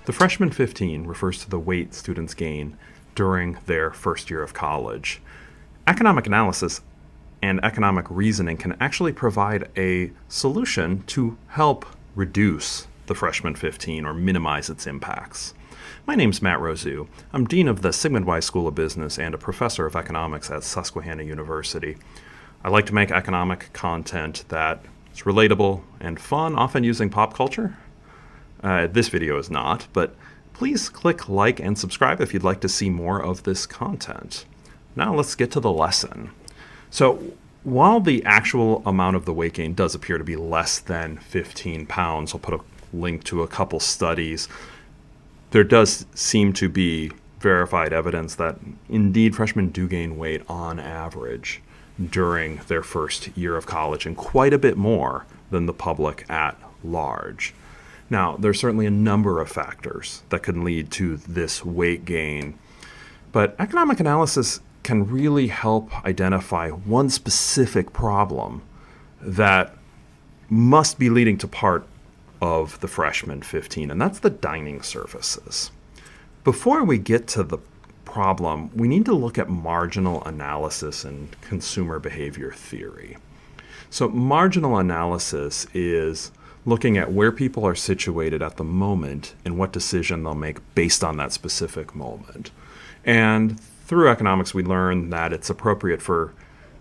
The freshman 15 refers to the weight students gain during their first year of college. Economic analysis and economic reasoning can actually provide a solution to help reduce the freshman 15 or minimize its impacts. My name's Matt Rosu. I'm Dean of the Sigmund Weiss School of Business and a professor of economics at Susquehanna University. I like to make economic content that is relatable and fun, often using pop culture. This video is not, but please click like and subscribe if you'd like to see more of this content. Now let's get to the lesson. So while the actual amount of the weight gain does appear to be less than 15 pounds, I'll put a link to a couple studies, there does seem to be verified evidence that indeed freshmen do gain weight on average during their first year of college, and quite a bit more than the public at large. Now, there's certainly a number of factors that can lead to this weight gain, but economic analysis can really help identify one specific problem that must be leading to part of the freshman 15, and that's the dining services. Before we get to the problem, we need to look at marginal analysis and consumer behavior theory. So marginal analysis is looking at where people are situated at the moment and what decision they'll make based on that specific moment. And through economics, we learn that it's appropriate for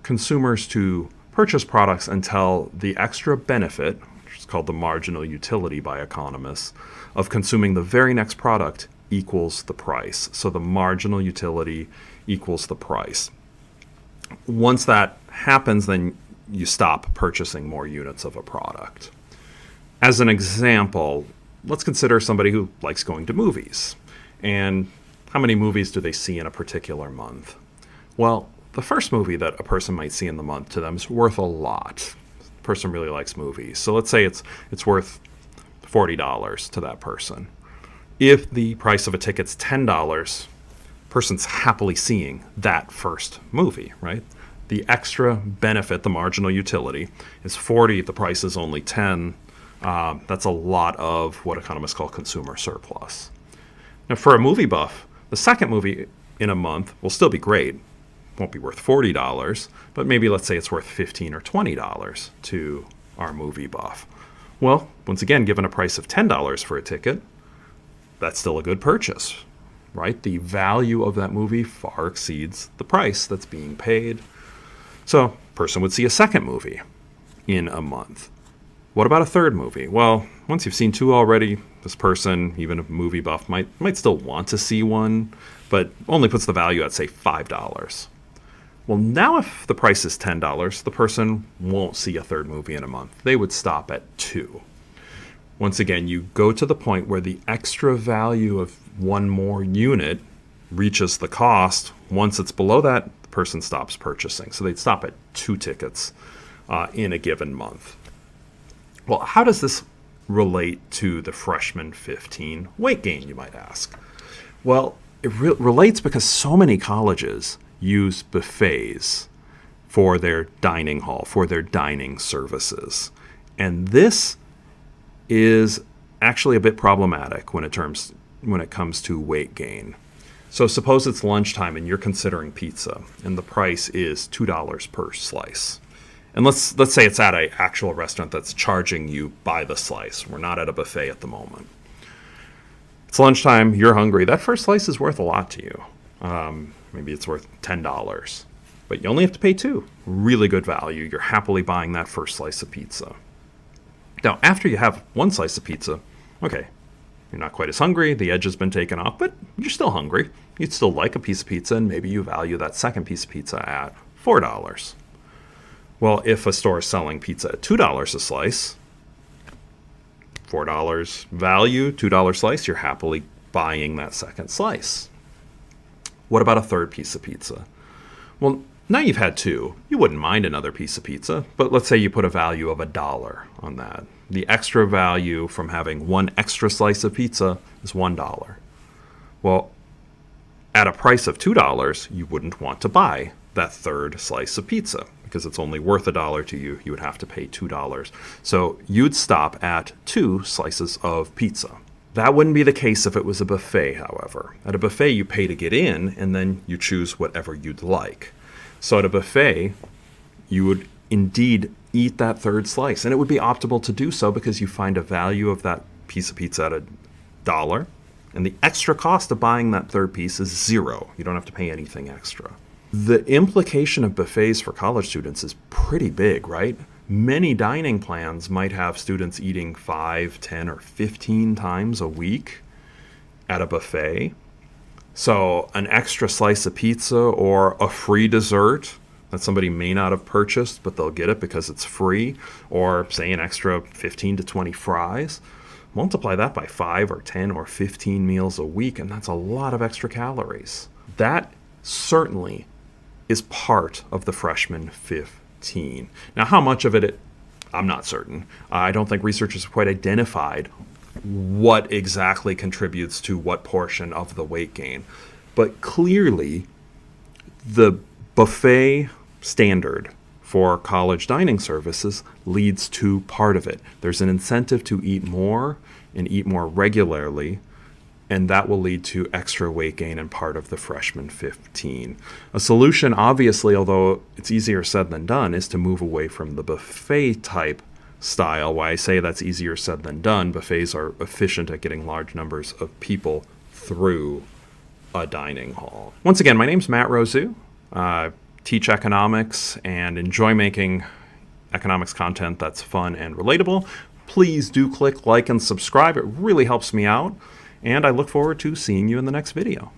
consumers to purchase products until the extra benefit, which is called the marginal utility by economists, of consuming the very next product equals the price. So the marginal utility equals the price. Once that happens, then you stop purchasing more units of a product. As an example, let's consider somebody who likes going to movies. And how many movies do they see in a particular month? Well, the first movie that a person might see in the month to them is worth a lot. The person really likes movies. So let's say it's worth $40 to that person. If the price of a ticket's $10, person's happily seeing that first movie, right? The extra benefit, the marginal utility, is 40 if the price is only 10. That's a lot of what economists call consumer surplus. Now, for a movie buff, the second movie in a month will still be great. Won't be worth $40, but maybe let's say it's worth $15 or $20 to our movie buff. Well, once again, given a price of $10 for a ticket, that's still a good purchase, right? The value of that movie far exceeds the price that's being paid. So a person would see a second movie in a month. What about a third movie? Well, once you've seen two already, this person, even a movie buff, might still want to see one, but only puts the value at, say, $5. Well, now if the price is $10, the person won't see a third movie in a month. They would stop at 2. Once again, you go to the point where the extra value of one more unit reaches the cost. Once it's below that, the person stops purchasing. So they'd stop at 2 tickets in a given month. Well, how does this relate to the freshman 15 weight gain, you might ask? Well, it relates because so many colleges use buffets for their dining hall, for their dining services. And this is actually a bit problematic when it comes to weight gain. So suppose it's lunchtime and you're considering pizza, and the price is $2 per slice. And let's say it's at an actual restaurant that's charging you by the slice. We're not at a buffet at the moment. It's lunchtime, you're hungry. That first slice is worth a lot to you. Maybe it's worth $10, but you only have to pay 2. Really good value. You're happily buying that first slice of pizza. Now, after you have one slice of pizza, okay, you're not quite as hungry, the edge has been taken off, but you're still hungry. You'd still like a piece of pizza, and maybe you value that second piece of pizza at $4. Well, if a store is selling pizza at $2 a slice, $4 value, $2 slice, you're happily buying that second slice. What about a third piece of pizza? Well, now you've had 2. You wouldn't mind another piece of pizza, but let's say you put a value of $1 on that. The extra value from having one extra slice of pizza is $1. Well, at a price of $2, you wouldn't want to buy that third slice of pizza because it's only worth $1 to you. You would have to pay $2. So you'd stop at 2 slices of pizza. That wouldn't be the case if it was a buffet, however. At a buffet, you pay to get in, and then you choose whatever you'd like. So at a buffet, you would indeed eat that third slice, and it would be optimal to do so because you find a value of that piece of pizza at $1, and the extra cost of buying that third piece is $0. You don't have to pay anything extra. The implication of buffets for college students is pretty big, right? Many dining plans might have students eating 5, 10, or 15 times a week at a buffet. So an extra slice of pizza or a free dessert that somebody may not have purchased, but they'll get it because it's free, or say an extra 15 to 20 fries, multiply that by 5 or 10 or 15 meals a week, and that's a lot of extra calories. That certainly is part of the freshman 15. Now, how much of it, I'm not certain. I don't think researchers have quite identified what exactly contributes to what portion of the weight gain. But clearly, the buffet standard for college dining services leads to part of it. There's an incentive to eat more and eat more regularly, and that will lead to extra weight gain and part of the freshman 15. A solution, obviously, although it's easier said than done, is to move away from the buffet type style. Why I say that's easier said than done, buffets are efficient at getting large numbers of people through a dining hall. Once again, my name's Matt Rosu. Teach economics and enjoy making economics content that's fun and relatable. Please do click like and subscribe. It really helps me out. And I look forward to seeing you in the next video.